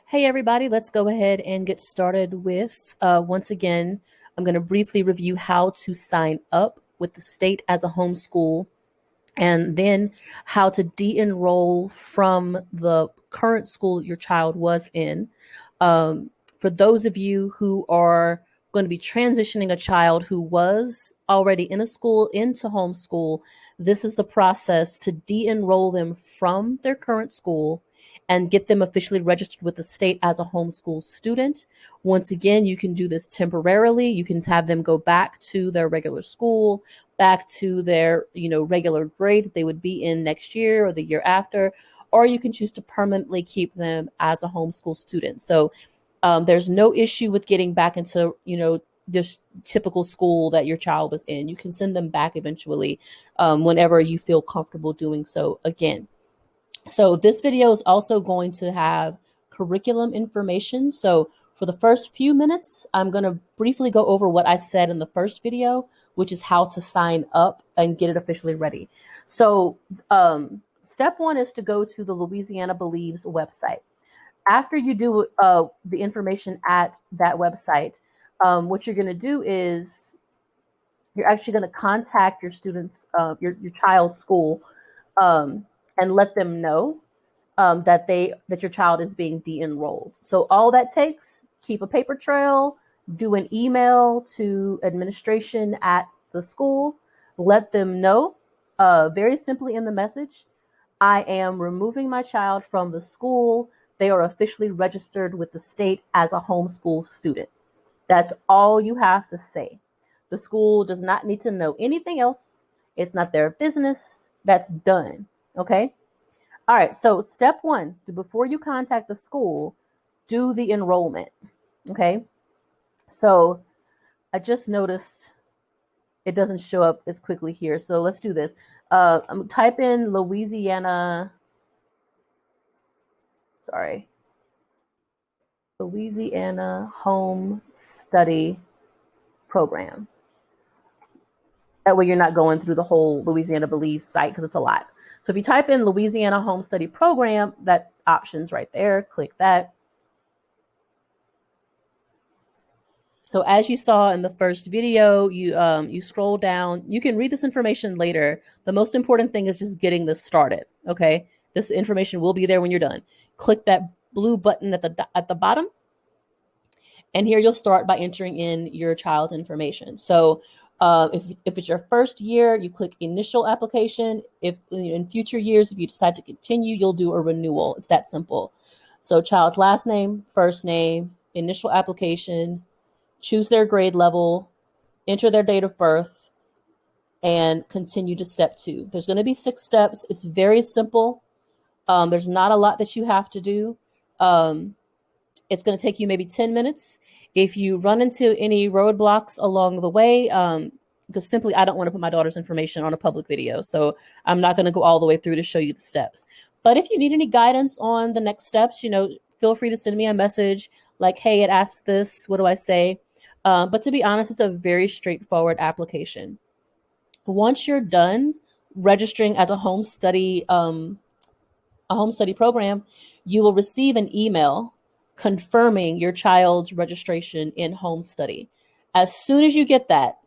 Hey, everybody, let's go ahead and get started with, once again, I'm going to briefly review how to sign up with the state as a homeschool and then how to de-enroll from the current school your child was in. For those of you who are going to be transitioning a child who was already in a school into homeschool, this is the process to de-enroll them from their current school and get them officially registered with the state as a homeschool student. Once again, you can do this temporarily. You can have them go back to their regular school, back to their regular grade that they would be in next year or the year after, or you can choose to permanently keep them as a homeschool student. So there's no issue with getting back into just typical school that your child was in. You can send them back eventually, whenever you feel comfortable doing so again. So this video is also going to have curriculum information. So for the first few minutes, I'm going to briefly go over what I said in the first video, which is how to sign up and get it officially ready. So step one is to go to the Louisiana Believes website. After you do the information at that website, what you're going to do is you're actually going to contact your students, your child's school, and let them know that your child is being de-enrolled. So all that takes, keep a paper trail, do an email to administration at the school, let them know very simply in the message, I am removing my child from the school. They are officially registered with the state as a homeschool student. That's all you have to say. The school does not need to know anything else. It's not their business. That's done. Okay? All right, so step one, before you contact the school, do the enrollment, okay? So I just noticed it doesn't show up as quickly here, so let's do this. I'm type in Louisiana Home Study Program. That way you're not going through the whole Louisiana Believes site because it's a lot. So if you type in Louisiana Home Study Program, that option's right there. Click that. So as you saw in the first video, you scroll down. You can read this information later. The most important thing is just getting this started. Okay, this information will be there when you're done. Click that blue button at the bottom, and here you'll start by entering in your child's information. So if it's your first year, you click initial application. If in future years, if you decide to continue, you'll do a renewal. It's that simple. So child's last name, first name, initial application, choose their grade level, enter their date of birth, and continue to step two. There's going to be 6 steps. It's very simple. There's not a lot that you have to do. It's going to take you maybe 10 minutes. If you run into any roadblocks along the way, because simply I don't want to put my daughter's information on a public video, so I'm not going to go all the way through to show you the steps. But if you need any guidance on the next steps, feel free to send me a message like, hey, it asks this, what do I say? But to be honest, it's a very straightforward application. Once you're done registering as a home study program, you will receive an email confirming your child's registration in home study. As soon as you get that,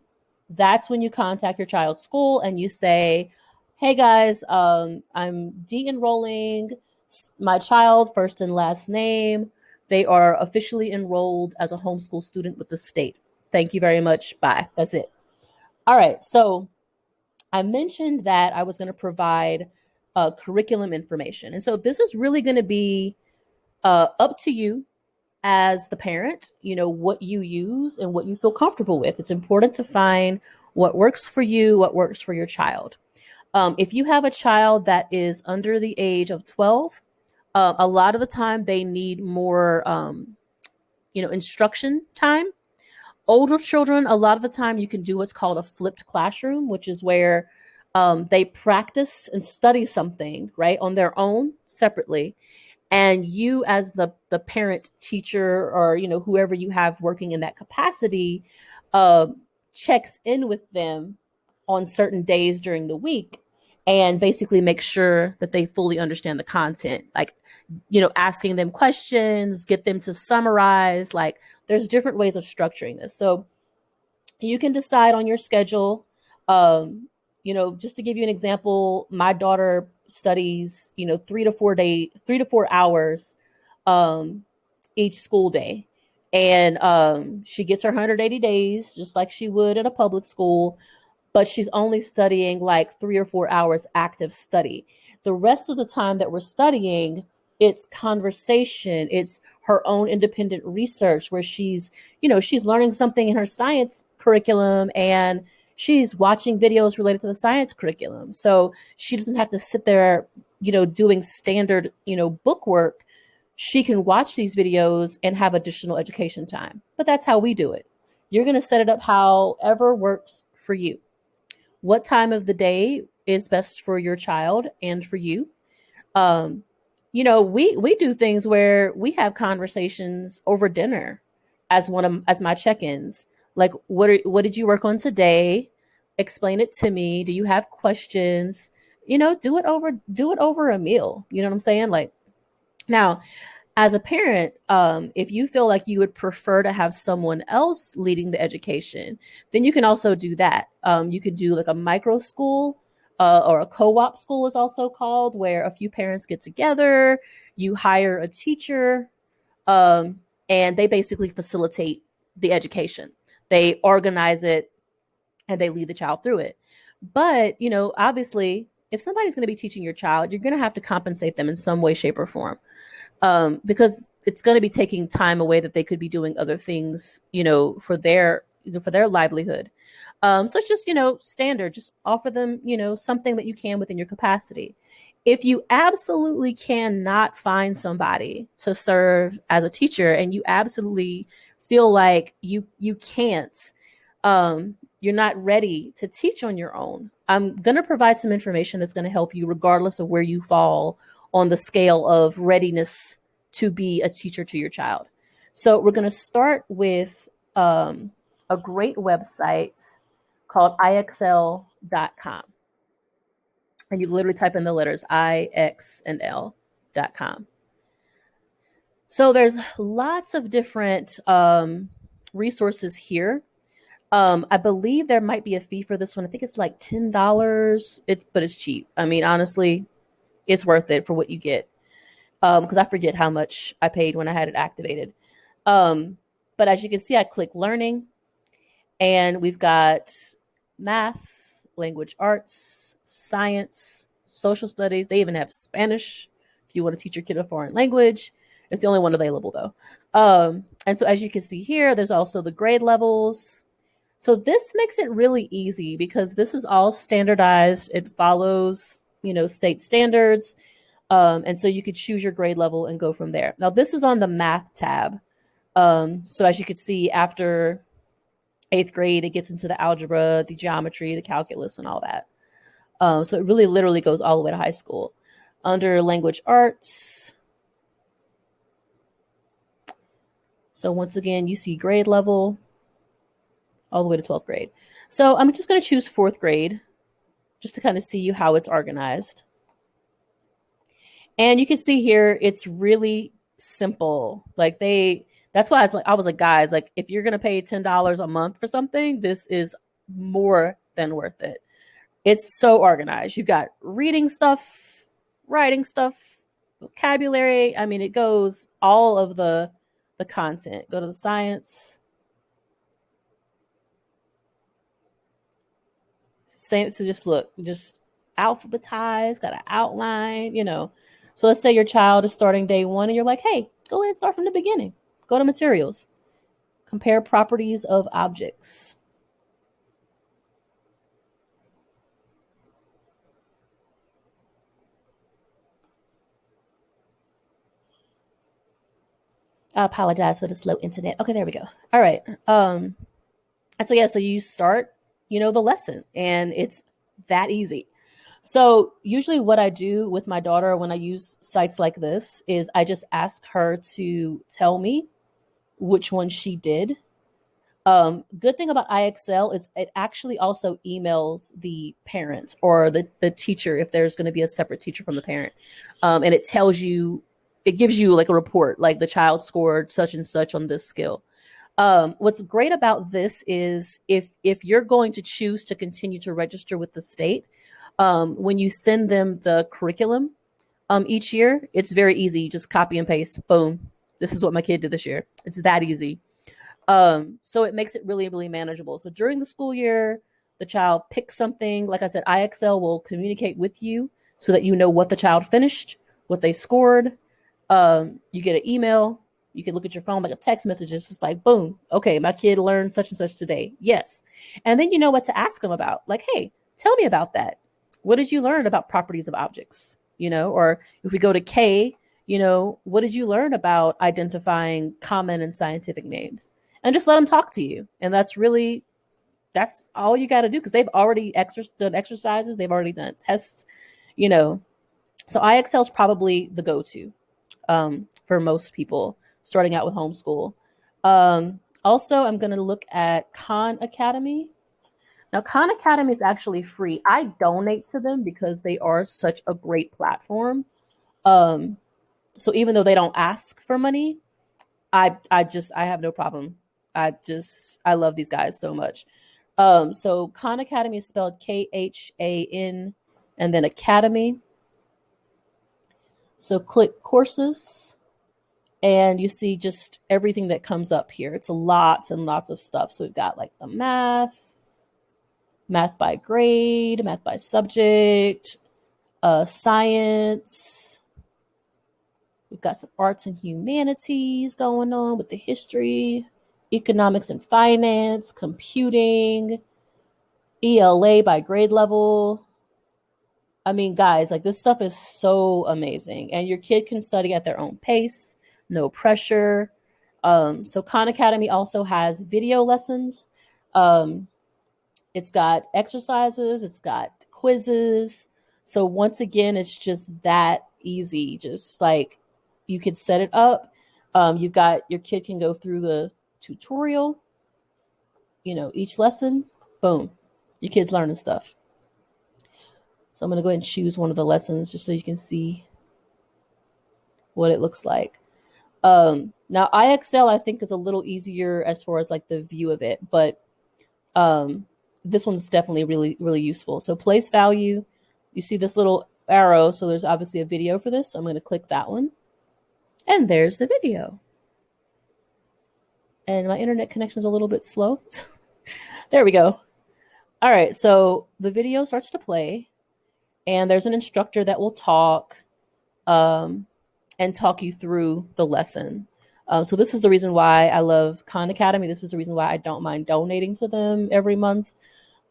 that's when you contact your child's school and you say, hey guys, I'm de-enrolling my child, first and last name. They are officially enrolled as a homeschool student with the state. Thank you very much. Bye. That's it. All right. So I mentioned that I was going to provide curriculum information. And so this is really going to be up to you as the parent, what you use and what you feel comfortable with. It's important to find what works for you, what works for your child. If you have a child that is under the age of 12, a lot of the time they need more, instruction time. Older children, a lot of the time you can do what's called a flipped classroom, which is where they practice and study something, right, on their own separately. And you as the parent, teacher, or, whoever you have working in that capacity, checks in with them on certain days during the week and basically make sure that they fully understand the content. Like, asking them questions, get them to summarize. Like, there's different ways of structuring this. So you can decide on your schedule. Just to give you an example, my daughter studies, 3 to 4 hours each school day. And she gets her 180 days, just like she would at a public school, but she's only studying like 3 or 4 hours active study. The rest of the time that we're studying, it's conversation, it's her own independent research where she's learning something in her science curriculum and she's watching videos related to the science curriculum. So she doesn't have to sit there, doing standard, book work. She can watch these videos and have additional education time. But that's how we do it. You're going to set it up however works for you. What time of the day is best for your child and for you? We do things where we have conversations over dinner as my check-ins. Like, what did you work on today? Explain it to me. Do you have questions? Do it over a meal. You know what I'm saying? Like, now, as a parent, if you feel like you would prefer to have someone else leading the education, then you can also do that. You could do like a micro school, or a co-op school is also called, where a few parents get together, you hire a teacher, and they basically facilitate the education. They organize it and they lead the child through it. But, obviously, if somebody's going to be teaching your child, you're going to have to compensate them in some way, shape, or form. Because it's going to be taking time away that they could be doing other things, for their livelihood. So it's just, standard, just offer them, something that you can within your capacity. If you absolutely cannot find somebody to serve as a teacher and you absolutely feel like you can't, you're not ready to teach on your own, I'm going to provide some information that's going to help you regardless of where you fall on the scale of readiness to be a teacher to your child. So we're going to start with a great website called IXL.com. And you literally type in the letters IX and L.com. So there's lots of different resources here. I believe there might be a fee for this one. I think it's like $10. But it's cheap. I mean, honestly, it's worth it for what you get. Because I forget how much I paid when I had it activated. But as you can see, I click learning, and we've got math, language arts, science, social studies. They even have Spanish if you want to teach your kid a foreign language. It's the only one available though. And so as you can see here, there's also the grade levels. So this makes it really easy because this is all standardized. It follows, state standards. And so you could choose your grade level and go from there. Now this is on the math tab. So as you can see, after 8th grade, it gets into the algebra, the geometry, the calculus, and all that. So it really literally goes all the way to high school. Under language arts, so once again, you see grade level all the way to 12th grade. So I'm just going to choose 4th grade just to kind of see how it's organized. And you can see here, it's really simple. That's why I was like, guys, like if you're going to pay $10 a month for something, this is more than worth it. It's so organized. You've got reading stuff, writing stuff, vocabulary. I mean, it goes all of the content. Go to the science. Same. So just look, just alphabetized, got an outline, So let's say your child is starting day 1 and you're like, hey, go ahead and start from the beginning. Go to materials. Compare properties of objects. I apologize for the slow internet. Okay, there we go. All right. And so you start, the lesson, and it's that easy. So usually what I do with my daughter when I use sites like this is I just ask her to tell me which one she did. Good thing about IXL is it actually also emails the parent or the teacher if there's going to be a separate teacher from the parent. And it tells you, it gives you like a report, like the child scored such and such on this skill. What's great about this is if you're going to choose to continue to register with the state, when you send them the curriculum each year, it's very easy. You just copy and paste. Boom. This is what my kid did this year. It's that easy. So it makes it really, really manageable. So during the school year, the child picks something. Like I said, IXL will communicate with you so that you know what the child finished, what they scored. You get an email. You can look at your phone like a text message. It's just like, boom, okay, my kid learned such and such today. Yes. And then you know what to ask them about. Like, hey, tell me about that. What did you learn about properties of objects? Or if we go to K, what did you learn about identifying common and scientific names? And just let them talk to you. And that's all you got to do because they've already done exercises. They've already done tests, you know. So IXL is probably the go-to for most people starting out with homeschool. Also, I'm going to look at Khan Academy. Now, Khan Academy is actually free. I donate to them because they are such a great platform. So even though they don't ask for money, I have no problem. I love these guys so much. So Khan Academy is spelled Khan and then Academy. So click courses and you see just everything that comes up here. It's lots and lots of stuff. So we've got like the math by grade, math by subject, science. We've got some arts and humanities going on with the history, economics and finance, computing, ELA by grade level. I mean, guys, like this stuff is so amazing. And your kid can study at their own pace, no pressure. So Khan Academy also has video lessons. It's got exercises, it's got quizzes. So once again, it's just that easy. Just like you could set it up. You've got your kid can go through the tutorial, each lesson, boom, your kid's learning stuff. So I'm going to go ahead and choose one of the lessons just so you can see what it looks like. Now IXL I think is a little easier as far as like the view of it, but this one's definitely really, really useful. So place value, you see this little arrow. So there's obviously a video for this. So I'm going to click that one. And there's the video. And my internet connection is a little bit slow. There we go. All right. So the video starts to play. And there's an instructor that will talk and talk you through the lesson. So this is the reason why I love Khan Academy. This is the reason why I don't mind donating to them every month,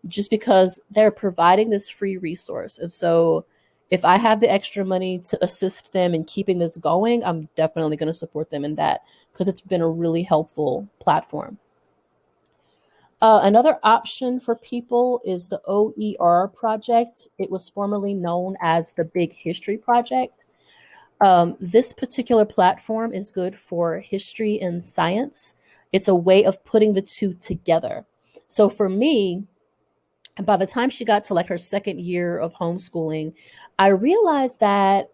just because they're providing this free resource. And so if I have the extra money to assist them in keeping this going, I'm definitely going to support them in that because it's been a really helpful platform. Another option for people is the OER project. It was formerly known as the Big History Project. This particular platform is good for history and science. It's a way of putting the two together. So for me, by the time she got to like her second year of homeschooling, I realized that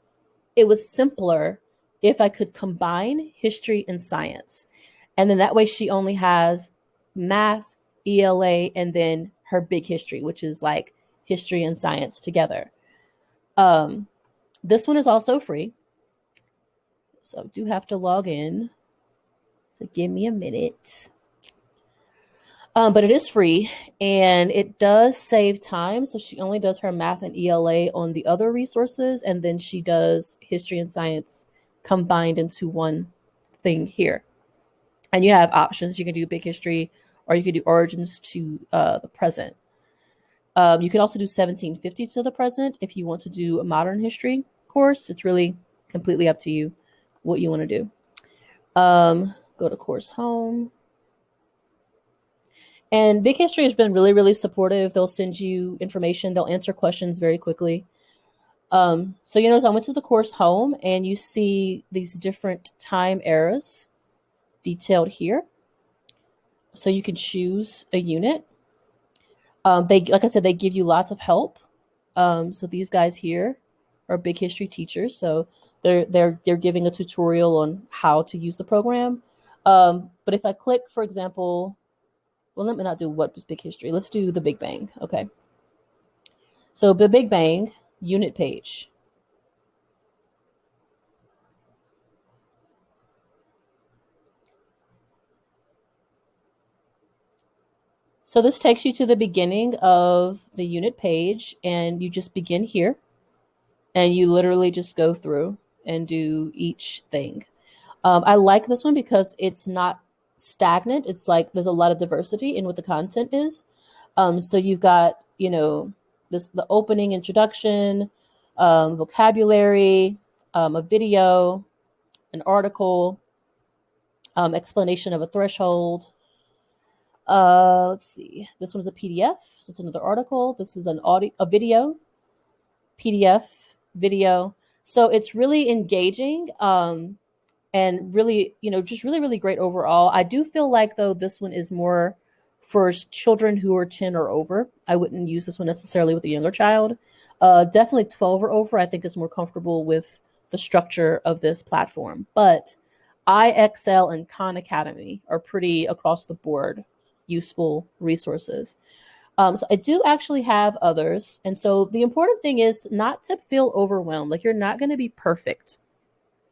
it was simpler if I could combine history and science. And then that way she only has math, ELA, and then her big history, which is like history and science together. This one is also free. So I do have to log in. So give me a minute. But it is free and it does save time. So she only does her math and ELA on the other resources. And then she does history and science combined into one thing here. And you have options. You can do big history or you can do origins to the present. You can also do 1750 to the present if you want to do a modern history course. It's really completely up to you what you want to do. Go to course home. And Big History has been really, really supportive. They'll send you information. They'll answer questions very quickly. So you notice I went to the course home and you see these different time eras detailed here. So you can choose a unit. Like I said, they give you lots of help. So these guys here are big history teachers. So they're giving a tutorial on how to use the program. But if I click, for example, well, let me not do what was big history. Let's do the Big Bang. Okay. So the Big Bang unit page. So this takes you to the beginning of the unit page, and you just begin here, and you literally just go through and do each thing. I like this one because it's not stagnant. It's like there's a lot of diversity in what the content is. So you've got, the opening introduction, vocabulary, a video, an article, explanation of a threshold. Let's see. This one's a PDF, so it's another article. This is a video, PDF, video. So it's really engaging. And really, just really, really great overall. I do feel like, though, this one is more for children who are 10 or over. I wouldn't use this one necessarily with a younger child. Definitely 12 or over, I think, is more comfortable with the structure of this platform. But iExcel and Khan Academy are pretty across the board useful resources. So I do actually have others. And so the important thing is not to feel overwhelmed. Like, you're not going to be perfect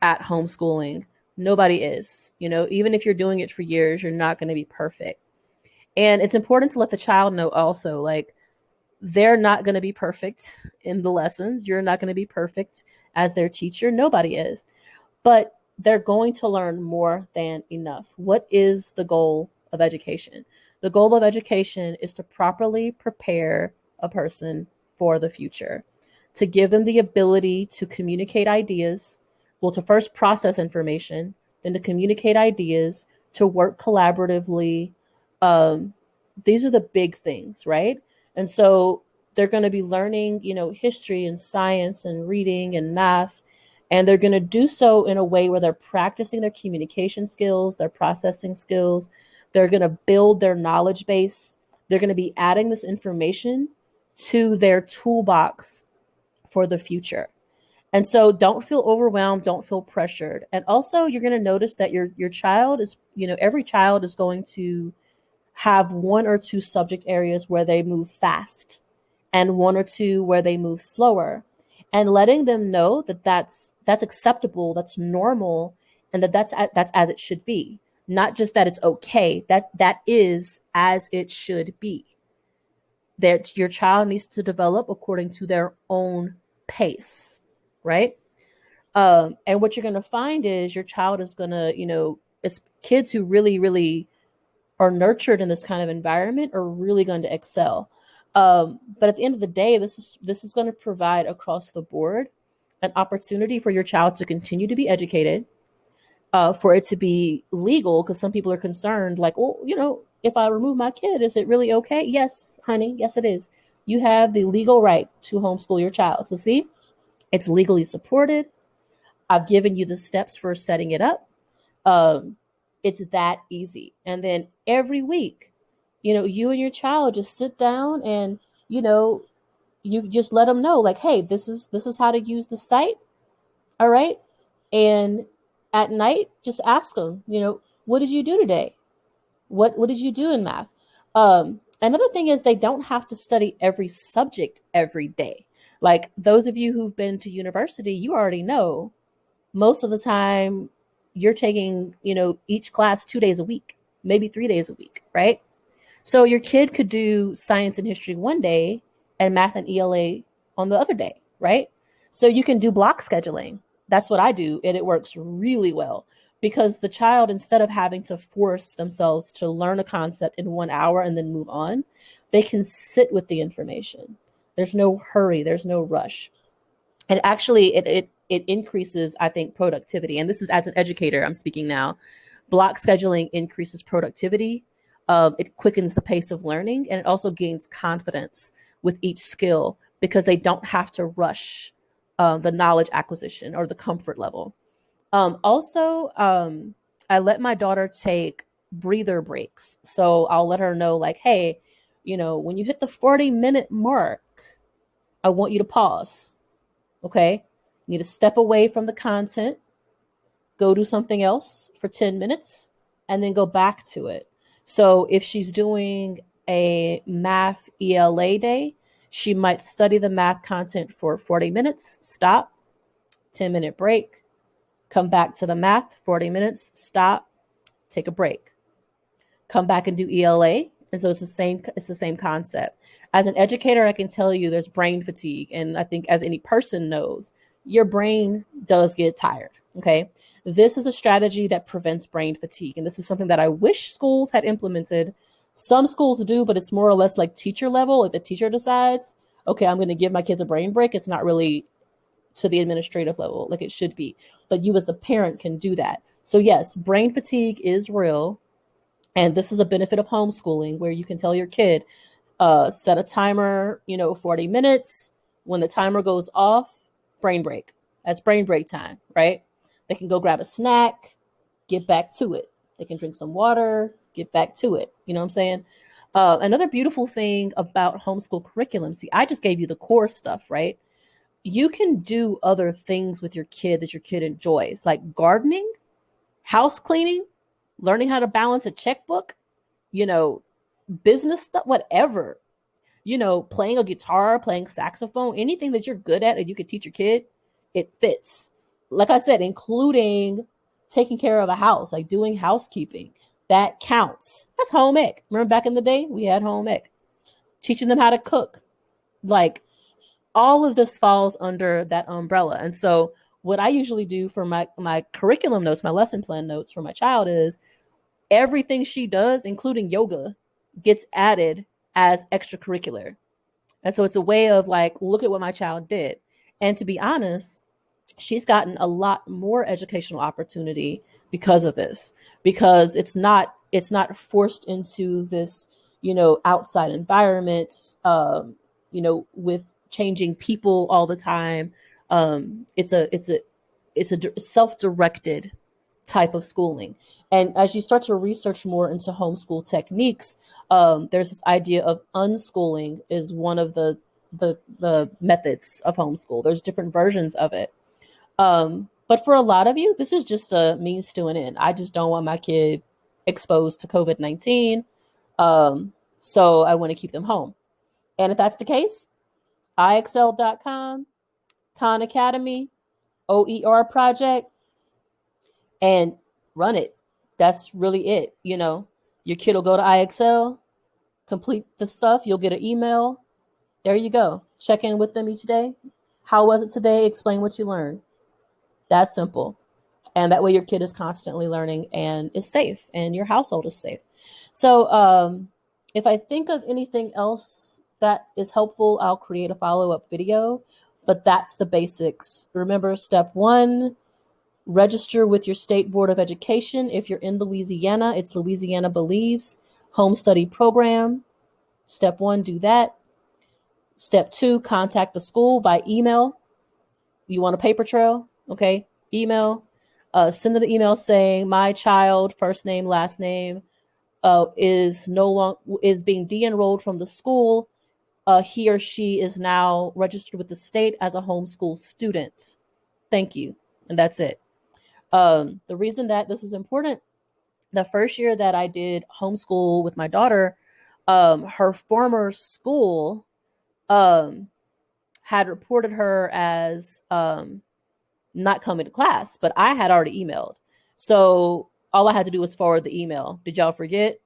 at homeschooling. Nobody is. Even if you're doing it for years, you're not going to be perfect. And it's important to let the child know also, like, they're not going to be perfect in the lessons. You're not going to be perfect as their teacher. Nobody is. But they're going to learn more than enough. What is the goal of education? The goal of education is to properly prepare a person for the future, to give them the ability to communicate ideas, well, to first process information, then to communicate ideas, to work collaboratively. These are the big things, right? And so they're going to be learning, history and science and reading and math. And they're going to do so in a way where they're practicing their communication skills, their processing skills. They're going to build their knowledge base. They're going to be adding this information to their toolbox for the future. And so don't feel overwhelmed, don't feel pressured. And also you're going to notice that your child is, every child is going to have one or two subject areas where they move fast and one or two where they move slower, and letting them know that that's acceptable, that's normal, and that's as it should be. Not just that it's okay, that is as it should be. That your child needs to develop according to their own pace, right? And what you're going to find is your child is going to, it's kids who really, really are nurtured in this kind of environment are really going to excel. But at the end of the day, this is going to provide across the board an opportunity for your child to continue to be educated, for it to be legal, because some people are concerned, like, well, if I remove my kid, is it really okay? Yes, honey, yes, it is. You have the legal right to homeschool your child. So see, it's legally supported. I've given you the steps for setting it up. It's that easy. And then every week, you and your child just sit down and, you just let them know, like, hey, this is how to use the site. All right. And at night, just ask them, what did you do today? What did you do in math? Another thing is they don't have to study every subject every day. Like, those of you who've been to university, you already know most of the time you're taking, each class 2 days a week, maybe 3 days a week, right? So your kid could do science and history one day and math and ELA on the other day, right? So you can do block scheduling. That's what I do, and it works really well, because the child, instead of having to force themselves to learn a concept in 1 hour and then move on, they can sit with the information. There's no hurry, there's no rush. And actually, it increases, I think, productivity. And this is as an educator, I'm speaking now. Block scheduling increases productivity. It quickens the pace of learning, and it also gains confidence with each skill, because they don't have to rush the knowledge acquisition or the comfort level. Also, I let my daughter take breather breaks. So I'll let her know, like, hey, when you hit the 40-minute mark, I want you to pause. Okay. You need to step away from the content, go do something else for 10 minutes, and then go back to it. So if she's doing a math ELA day, she might study the math content for 40 minutes, stop, 10-minute break, come back to the math, 40 minutes, stop, take a break, come back and do ELA. And so it's the same concept. As an educator, I can tell you there's brain fatigue. And I think as any person knows, your brain does get tired. Okay. This is a strategy that prevents brain fatigue. And this is something that I wish schools had implemented. Some schools do, but it's more or less like teacher level. Like the teacher decides, okay, I'm going to give my kids a brain break. It's not really to the administrative level like it should be. But you as the parent can do that. So yes, brain fatigue is real. And this is a benefit of homeschooling where you can tell your kid, set a timer, 40 minutes. When the timer goes off, brain break. That's brain break time, right? They can go grab a snack, get back to it. They can drink some water, get back to it. You know what I'm saying? Another beautiful thing about homeschool curriculum, see, I just gave you the core stuff, right? You can do other things with your kid that your kid enjoys, like gardening, house cleaning, learning how to balance a checkbook, you know, business stuff, whatever, playing a guitar, playing saxophone, anything that you're good at and you could teach your kid, it fits. Like I said, including taking care of a house, like doing housekeeping, that counts. That's home ec. Remember back in the day, we had home ec. Teaching them how to cook. Like all of this falls under that umbrella. And so what I usually do for my curriculum notes, my lesson plan notes for my child is everything she does, including yoga, gets added as extracurricular. And so it's a way of like, look at what my child did. And to be honest, she's gotten a lot more educational opportunity because of this, because it's not forced into this, outside environment, with changing people all the time. It's a self-directed type of schooling. And as you start to research more into homeschool techniques, there's this idea of unschooling is one of the methods of homeschool. There's different versions of it. But for a lot of you, this is just a means to an end. I just don't want my kid exposed to COVID-19. So I want to keep them home. And if that's the case, IXL.com, Khan Academy, OER project, and run it. That's really it. Your kid will go to IXL, complete the stuff. You'll get an email. There you go. Check in with them each day. How was it today? Explain what you learned. That's simple. And that way your kid is constantly learning and is safe and your household is safe. So if I think of anything else that is helpful, I'll create a follow-up video. But that's the basics. Remember, step 1, register with your state board of education. If you're in Louisiana, it's Louisiana Believes Home Study Program. Step 1, do that. Step 2, contact the school by email. You want a paper trail? Okay, email. Send them an email saying my child, first name, last name, is being de-enrolled from the school. He or she is now registered with the state as a homeschool student. Thank you, and that's it. The reason that this is important, the first year that I did homeschool with my daughter, her former school had reported her as not coming to class, but I had already emailed. So all I had to do was forward the email. Did y'all forget?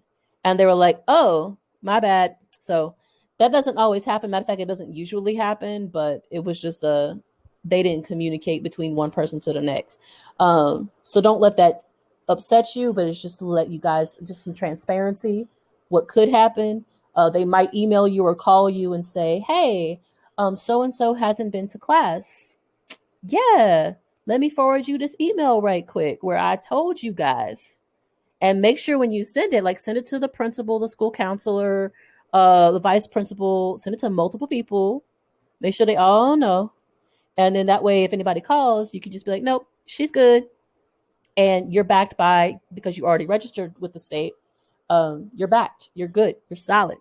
And they were like, oh, my bad. So that doesn't always happen. Matter of fact, it doesn't usually happen, but it was just they didn't communicate between one person to the next. So don't let that upset you, but it's just to let you guys, just some transparency, what could happen. They might email you or call you and say, hey, so-and-so hasn't been to class. Yeah, let me forward you this email right quick where I told you guys. And make sure when you send it, like send it to the principal, the school counselor, the vice principal, send it to multiple people. Make sure they all know. And then that way, if anybody calls, you can just be like, nope, she's good. and you're backed by, because you already registered with the state, you're backed, you're good, you're solid.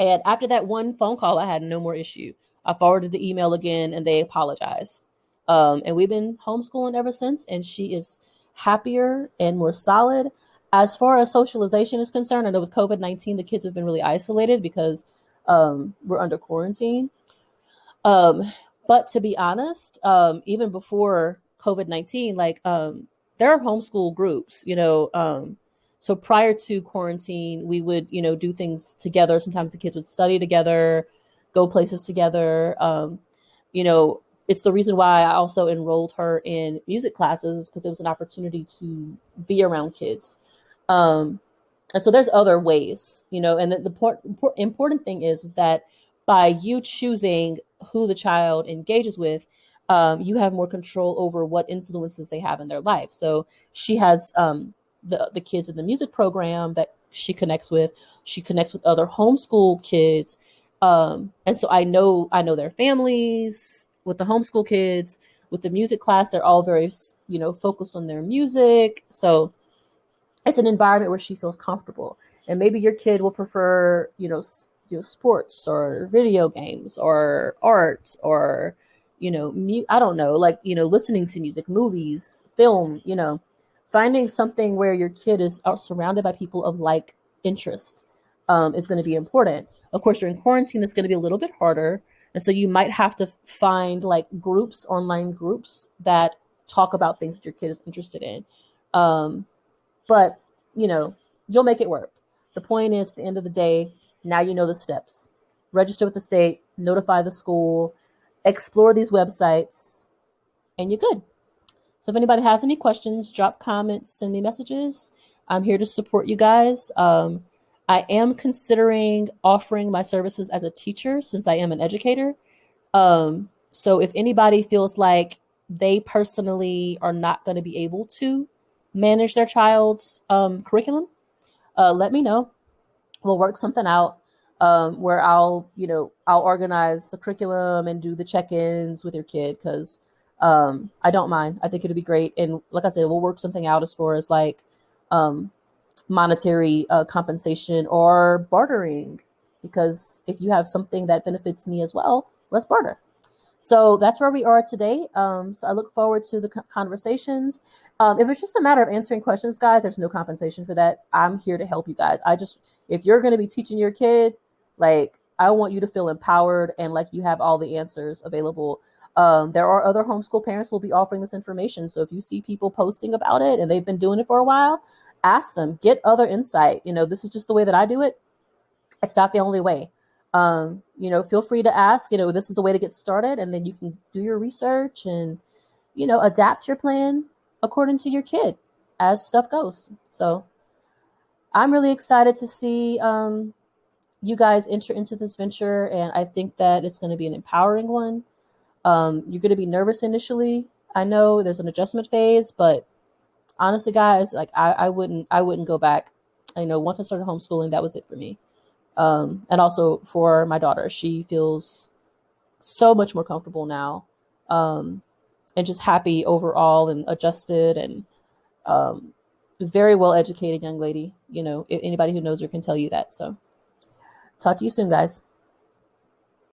And after that one phone call, I had no more issue. I forwarded the email again and they apologized. And we've been homeschooling ever since. And she is happier and more solid. As far as socialization is concerned, I know with COVID-19, the kids have been really isolated because we're under quarantine. Um, but to be honest, even before COVID-19, like there are homeschool groups, so prior to quarantine, we would, do things together. Sometimes the kids would study together, go places together. You know, it's the reason why I also enrolled her in music classes, because it was an opportunity to be around kids. Um, and so there's other ways, and the important thing is that by you choosing who the child engages with, you have more control over what influences they have in their life. So she has the kids in the music program that she connects with. She connects with other homeschool kids, and so I know their families. With the homeschool kids, with the music class, they're all very focused on their music. So it's an environment where she feels comfortable. And maybe your kid will prefer, sports or video games or art or, I don't know, like, listening to music, movies, film, finding something where your kid is surrounded by people of like interest is going to be important. Of course, during quarantine, it's going to be a little bit harder. And so you might have to find like groups, online groups that talk about things that your kid is interested in. But, you'll make it work. The point is, at the end of the day, now you know the steps. Register with the state, notify the school, explore these websites, and you're good. So if anybody has any questions, drop comments, send me messages. I'm here to support you guys. I am considering offering my services as a teacher since I am an educator. So if anybody feels like they personally are not going to be able to manage their child's curriculum, let me know. We'll work something out where I'll organize the curriculum and do the check-ins with your kid, because I don't mind. I think it'll be great. And like I said, we'll work something out as far as like um, monetary compensation or bartering, because if you have something that benefits me as well, let's barter. So that's where we are today. So I look forward to the conversations. If it's just a matter of answering questions, guys, there's no compensation for that. I'm here to help you guys. If you're going to be teaching your kid, like, I want you to feel empowered and like you have all the answers available. There are other homeschool parents who will be offering this information. So if you see people posting about it and they've been doing it for a while, ask them, get other insight. This is just the way that I do it. It's not the only way. Feel free to ask, this is a way to get started, and then you can do your research and, adapt your plan according to your kid as stuff goes. So I'm really excited to see you guys enter into this venture, and I think that it's going to be an empowering one. You're going to be nervous initially. I know there's an adjustment phase, but honestly, guys, like I wouldn't go back. Once I started homeschooling, that was it for me. And also for my daughter, she feels so much more comfortable now, and just happy overall and adjusted, and very well educated young lady. Anybody who knows her can tell you that. So talk to you soon, guys.